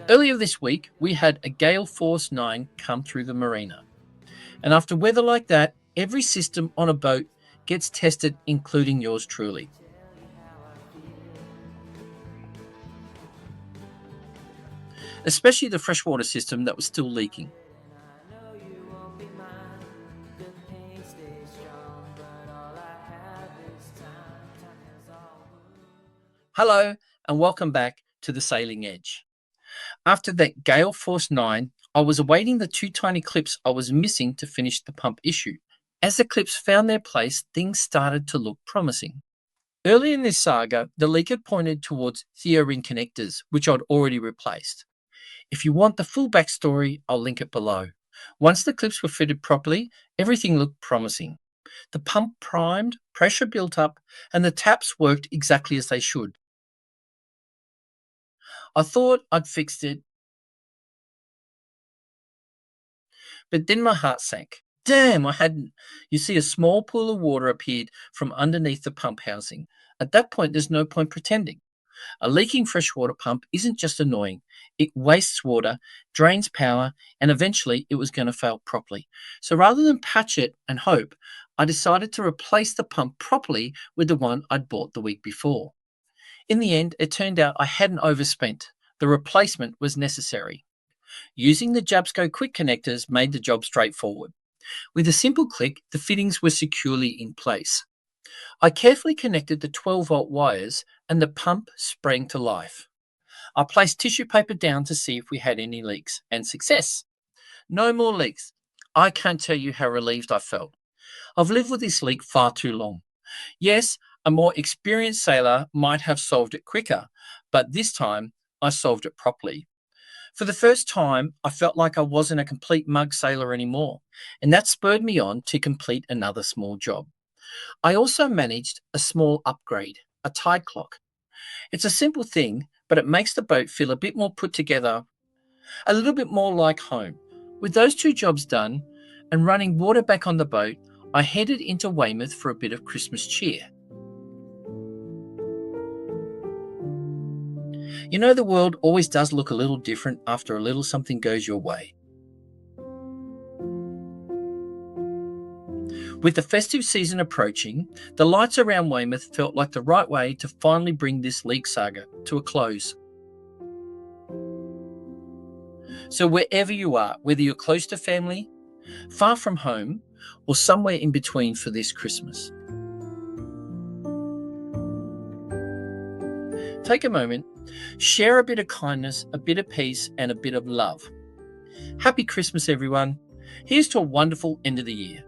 Earlier this week, we had a Gale Force 9 come through the marina. And after weather like that, every system on a boat gets tested, including yours truly. Especially the freshwater system that was still leaking. Hello, and welcome back to the Sailing Edge. After that Gale Force 9, I was awaiting the two tiny clips I was missing to finish the pump issue. As the clips found their place, things started to look promising. Early in this saga, the leak had pointed towards ring connectors, which I'd already replaced. If you want the full backstory, I'll link it below. Once the clips were fitted properly, everything looked promising. The pump primed, pressure built up, and the taps worked exactly as they should. I thought I'd fixed it, but then my heart sank. Damn, I hadn't. You see, a small pool of water appeared from underneath the pump housing. At that point, there's no point pretending. A leaking freshwater pump isn't just annoying. It wastes water, drains power, and eventually it was going to fail properly. So rather than patch it and hope, I decided to replace the pump properly with the one I'd bought the week before. In the end, it turned out I hadn't overspent. The replacement was necessary. Using the Jabsco quick connectors made the job straightforward. With a simple click, the fittings were securely in place. I carefully connected the 12-volt wires and the pump sprang to life. I placed tissue paper down to see if we had any leaks, and success. No more leaks. I can't tell you how relieved I felt. I've lived with this leak far too long. Yes, a more experienced sailor might have solved it quicker, but this time I solved it properly. For the first time, I felt like I wasn't a complete mug sailor anymore, and that spurred me on to complete another small job. I also managed a small upgrade, a tide clock. It's a simple thing, but it makes the boat feel a bit more put together, a little bit more like home. With those two jobs done and running water back on the boat, I headed into Weymouth for a bit of Christmas cheer. You know, the world always does look a little different after a little something goes your way. With the festive season approaching, the lights around Weymouth felt like the right way to finally bring this leak saga to a close. So wherever you are, whether you're close to family, far from home, or somewhere in between for this Christmas, take a moment, share a bit of kindness, a bit of peace, and a bit of love. Happy Christmas, everyone. Here's to a wonderful end of the year.